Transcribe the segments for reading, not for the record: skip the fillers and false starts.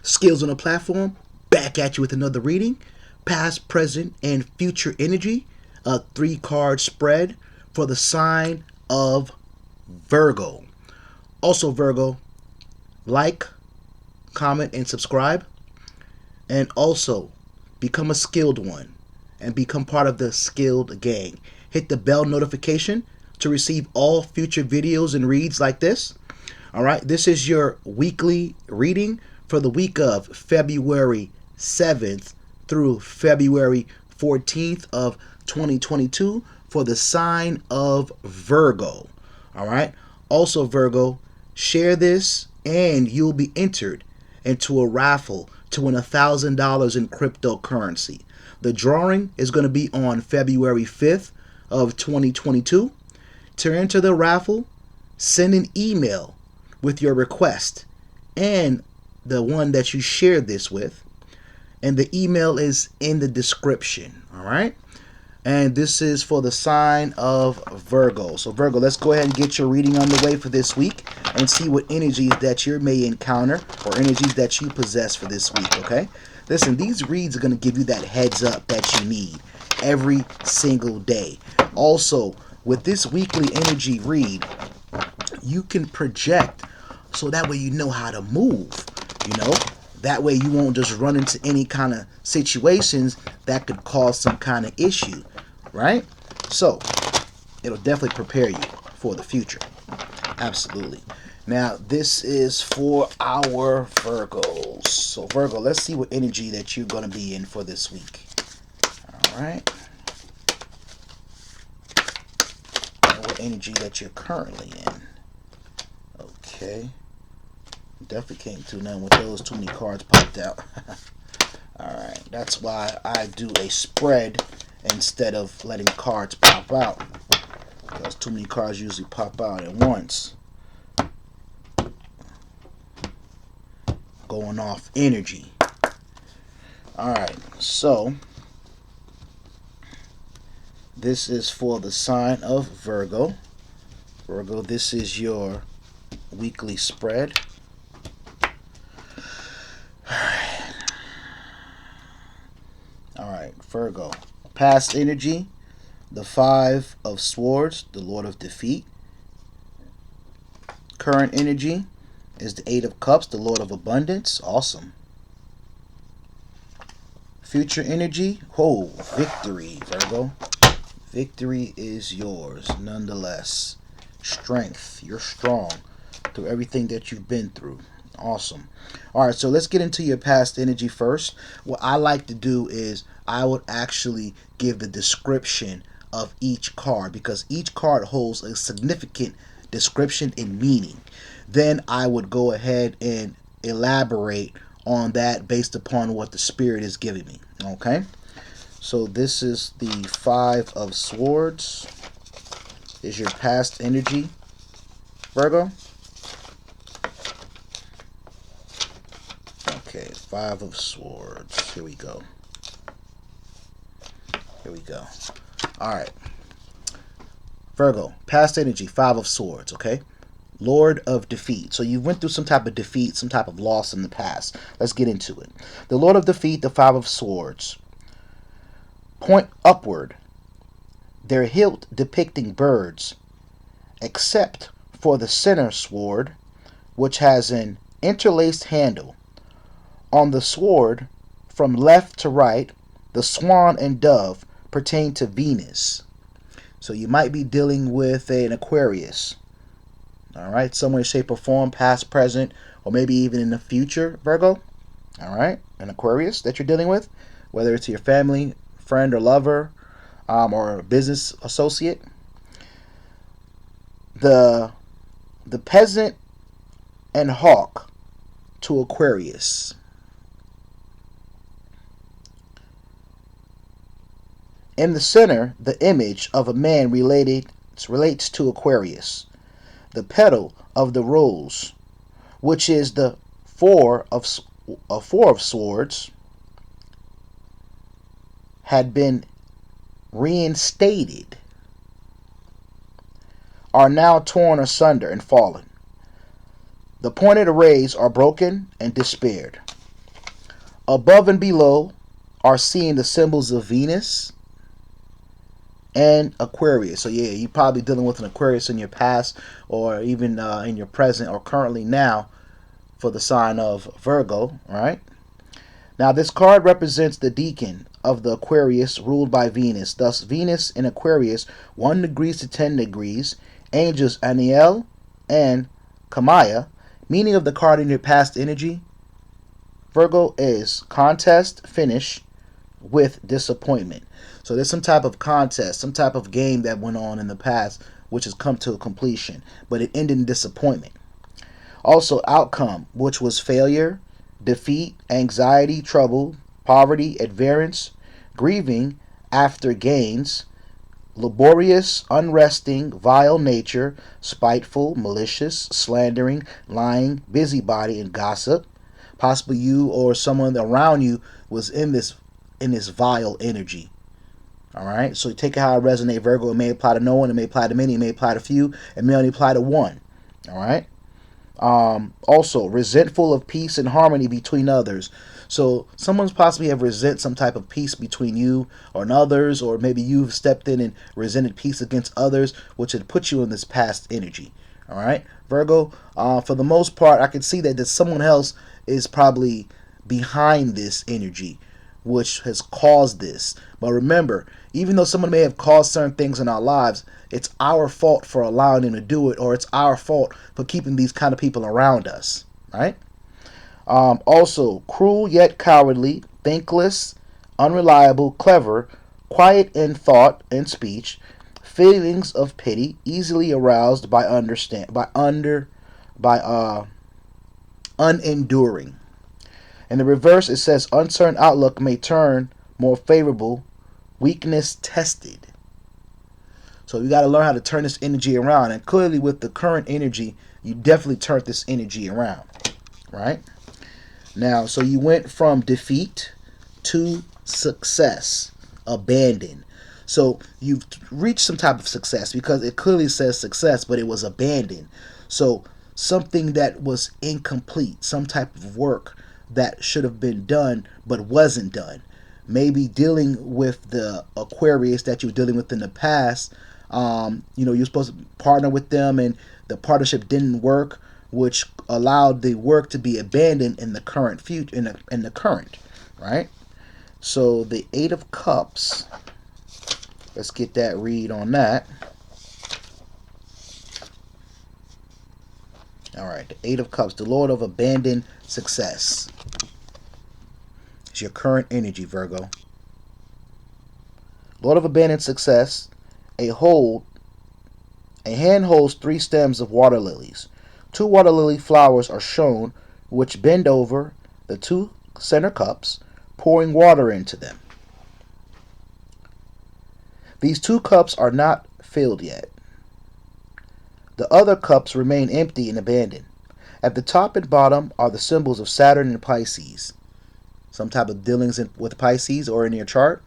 Skills on the platform, back at you with another reading. Past, present, and future energy. A 3-card spread for the sign of Virgo. Also, Virgo, like, comment, and subscribe. And also, become a skilled one and become part of the skilled gang. Hit the bell notification to receive all future videos and reads like this. All right, this is your weekly reading for the week of February 7th through February 14th of 2022 for the sign of Virgo. All right. Also, Virgo, share this and you'll be entered into a raffle to win $1,000 in cryptocurrency. The drawing is going to be on February 5th of 2022. To enter the raffle, send an email with your request and the one that you shared this with, and the email is in the description. All right, and this is for the sign of Virgo. So Virgo, let's go ahead and get your reading on the way for this week and see what energies that you may encounter or energies that you possess for this week. Okay, listen, these reads are going to give you that heads up that you need every single day. Also, with this weekly energy read, you can project so that way you know how to move, that way you won't just run into any kind of situations that could cause some kind of issue, right? So it'll definitely prepare you for the future. Absolutely. Now this is for our Virgos. So Virgo, let's see what energy that you're going to be in for this week. All right, and what energy that you're currently in. Okay, definitely can't do nothing with those. Too many cards popped out. Alright, that's why I do a spread instead of letting cards pop out, because too many cards usually pop out at once. Going off energy. Alright, so this is for the sign of Virgo. Virgo, this is your weekly spread. Alright, Virgo. Past energy, the 5 of Swords, the Lord of Defeat. Current energy is the 8 of Cups, the Lord of Abundance. Awesome. Future energy, victory, Virgo. Victory is yours, nonetheless. Strength, you're strong through everything that you've been through. Awesome. Alright, so let's get into your past energy first. What I like to do is I would actually give the description of each card, because each card holds a significant description and meaning. Then I would go ahead and elaborate on that based upon what the spirit is giving me. Okay, so this is the 5 of Swords. Is your past energy, Virgo. Okay, 5 of Swords. Here we go. Alright. Virgo, past energy, 5 of Swords, okay? Lord of Defeat. So you went through some type of defeat, some type of loss in the past. Let's get into it. The Lord of Defeat, the 5 of Swords. Point upward, their hilt depicting birds, except for the center sword, which has an interlaced handle. On the sword, from left to right, the swan and dove pertain to Venus. So you might be dealing with an Aquarius. Alright, some way, shape, or form, past, present, or maybe even in the future, Virgo. Alright, an Aquarius that you're dealing with, whether it's your family, friend, or lover, or a business associate. The peasant and hawk to Aquarius. In the center, the image of a man relates to Aquarius. The petal of the rose, which is the 4 of Swords, had been reinstated, are now torn asunder and fallen. The pointed rays are broken and despaired. Above and below are seeing the symbols of Venus and Aquarius. So yeah, you're probably dealing with an Aquarius in your past, or even in your present, or currently now for the sign of Virgo. All right. Now this card represents the decan of the Aquarius ruled by Venus. Thus, Venus in Aquarius, 1 degrees to 10 degrees. Angels Aniel and Kamaya. Meaning of the card in your past energy, Virgo, is contest, finish with disappointment. So there's some type of contest, some type of game that went on in the past which has come to a completion, but it ended in disappointment. Also, outcome, which was failure, defeat, anxiety, trouble, poverty, adherence, grieving after gains, laborious, unresting, vile nature, spiteful, malicious, slandering, lying, busybody, and gossip. Possibly you or someone around you was in this vile energy. All right, so take it how it resonates, Virgo. It may apply to no one, it may apply to many, it may apply to few, it may only apply to one. All right. Also, resentful of peace and harmony between others. So someone's possibly have resent some type of peace between you or others, or maybe you've stepped in and resented peace against others, which had put you in this past energy. All right, Virgo. For the most part, I can see that someone else is probably behind this energy, which has caused this. But remember, even though someone may have caused certain things in our lives, it's our fault for allowing them to do it, or it's our fault for keeping these kind of people around us, right? Also, cruel yet cowardly, thankless, unreliable, clever, quiet in thought and speech, feelings of pity, easily aroused by unenduring. In the reverse, it says uncertain outlook may turn more favorable, weakness tested. So you got to learn how to turn this energy around. And clearly with the current energy, you definitely turned this energy around, right? Now, so you went from defeat to success, abandon. So you've reached some type of success, because it clearly says success, but it was abandoned. So something that was incomplete, some type of work that should have been done but wasn't done. Maybe dealing with the Aquarius that you were dealing with in the past. You're supposed to partner with them, and the partnership didn't work, which allowed the work to be abandoned in the current future, in the current, right? So the 8 of Cups. Let's get that read on that. All right, the 8 of Cups, the Lord of abandoned success. It's your current energy, Virgo. Lord of abandoned success. A hand holds 3 stems of water lilies. 2 water lily flowers are shown, which bend over the 2 center cups, pouring water into them. These 2 cups are not filled yet. The other cups remain empty and abandoned. At the top and bottom are the symbols of Saturn and Pisces. Some type of dealings with Pisces or in your chart.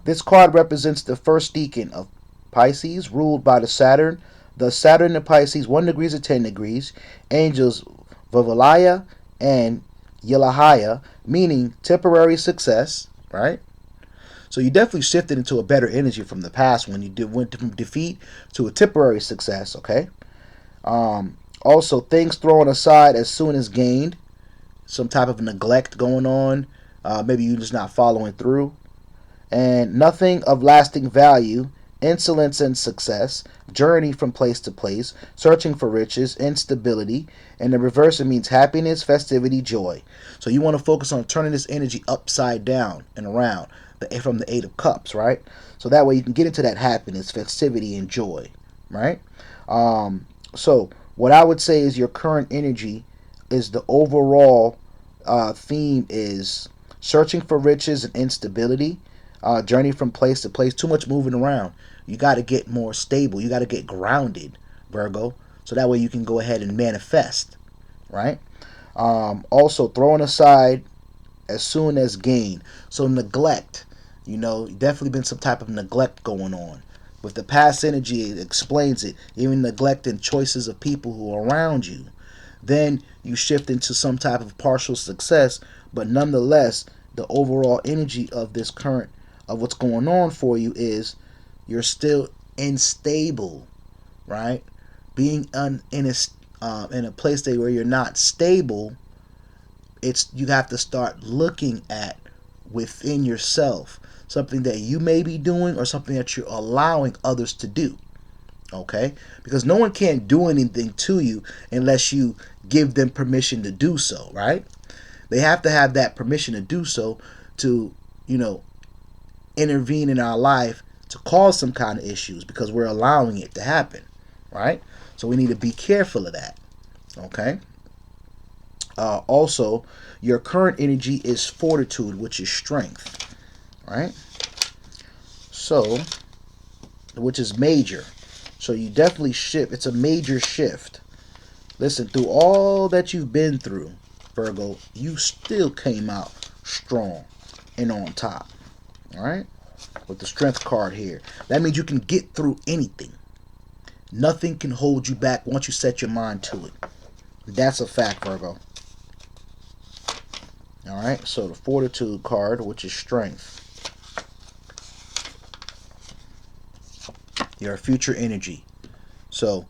This card represents the first decan of Pisces, ruled by the Saturn. The Saturn in Pisces, 1 degrees to 10 degrees. Angels Vavalaya and Yelahaya, meaning temporary success, right? So you definitely shifted into a better energy from the past when you went from defeat to a temporary success, okay? Also, things thrown aside as soon as gained. Some type of neglect going on. Maybe you're just not following through. And nothing of lasting value. Insolence and success. Journey from place to place. Searching for riches. Instability. And the reverse, it means happiness, festivity, joy. So you want to focus on turning this energy upside down and around from the 8 of Cups, right? So that way you can get into that happiness, festivity, and joy, right? So what I would say is your current energy is the overall theme is searching for riches and instability, journey from place to place, too much moving around. You got to get more stable. You got to get grounded, Virgo, so that way you can go ahead and manifest, right? Also, throwing aside as soon as gain. So neglect, definitely been some type of neglect going on. With the past energy, it explains it. Even neglect and choices of people who are around you. Then you shift into some type of partial success, but nonetheless, the overall energy of this current of what's going on for you is you're still unstable, right? Being in a place where you're not stable, it's you have to start looking at within yourself something that you may be doing or something that you're allowing others to do. Okay? Because no one can do anything to you unless you give them permission to do so, right? They have to have that permission to do so to, you know, intervene in our life to cause some kind of issues because we're allowing it to happen, right? So we need to be careful of that, okay? Also, your current energy is fortitude, which is strength, right? So, which is major. So you definitely shift. It's a major shift. Listen, through all that you've been through, Virgo, you still came out strong and on top. All right? With the strength card here. That means you can get through anything. Nothing can hold you back once you set your mind to it. That's a fact, Virgo. All right? So the fortitude card, which is strength. Your future energy. So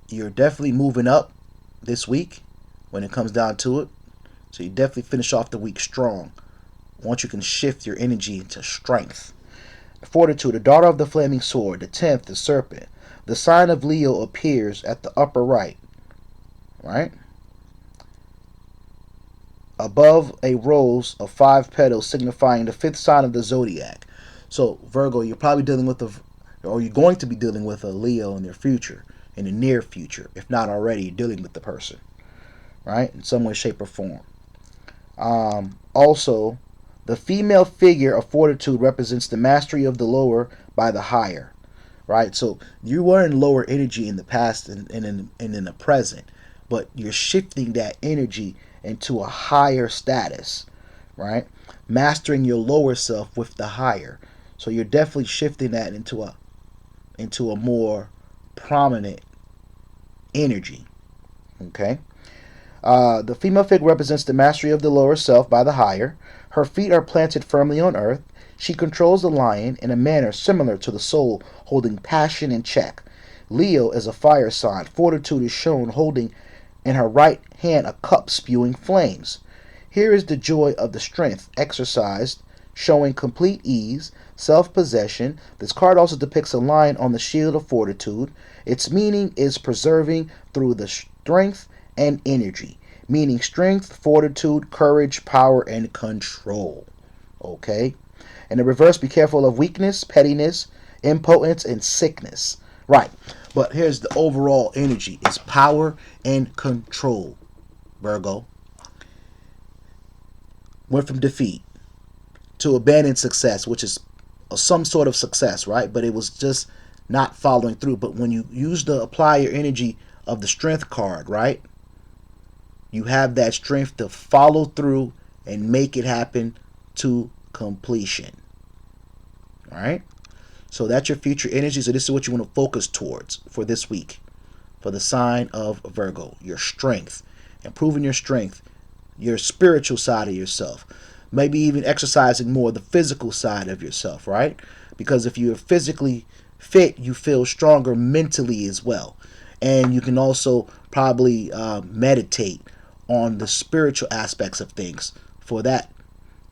you're definitely moving up this week when it comes down to it. So you definitely finish off the week strong once you can shift your energy into strength. Fortitude, the daughter of the flaming sword, the 10th, the serpent. The sign of Leo appears at the upper right, right? Above a rose of 5 petals signifying the 5th sign of the zodiac. So Virgo, you're probably dealing with or you're going to be dealing with a Leo in your future, in the near future. If not already, you're dealing with the person, right? In some way, shape, or form. Also, the female figure of fortitude represents the mastery of the lower by the higher, right? So you were in lower energy in the past and in the present, but you're shifting that energy into a higher status, right? Mastering your lower self with the higher. So you're definitely shifting that into a more prominent energy, okay? The female figure represents the mastery of the lower self by the higher. Her feet are planted firmly on earth. She controls the lion in a manner similar to the soul holding passion in check. Leo is a fire sign. Fortitude is shown holding in her right hand a cup spewing flames. Here is the joy of the strength exercised, showing complete ease, self-possession. This card also depicts a lion on the shield of fortitude. Its meaning is preserving through the strength and energy, meaning strength, fortitude, courage, power, and control. Okay? In the reverse, be careful of weakness, pettiness, impotence, and sickness. Right. But here's the overall energy. It's power and control, Virgo. Went from defeat to abandoned success, which is some sort of success, right? But it was just not following through. But when you use the apply your energy of the strength card, right? You have that strength to follow through and make it happen to completion. All right? So that's your future energy. So this is what you want to focus towards for this week. For the sign of Virgo. Your strength. Improving your strength. Your spiritual side of yourself. Maybe even exercising more the physical side of yourself, right? Because if you're physically fit, you feel stronger mentally as well. And you can also probably meditate on the spiritual aspects of things for that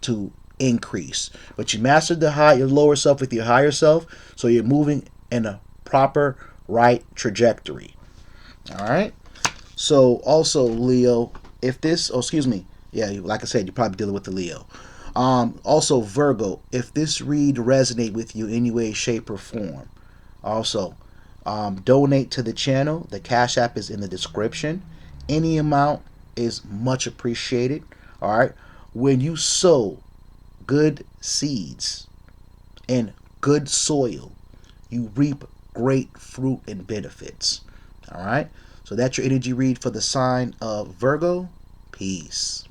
to increase. But you mastered your lower self with your higher self, so you're moving in a proper right trajectory. All right. So also Leo, if this, oh excuse me, yeah, like I said, you're probably dealing with the Leo. Also Virgo, if this read resonate with you in any way, shape, or form, also donate to the channel. The Cash App is in the description. Any amount is much appreciated. All right. When you sow good seeds in good soil, you reap great fruit and benefits. All right. So that's your energy read for the sign of Virgo. Peace.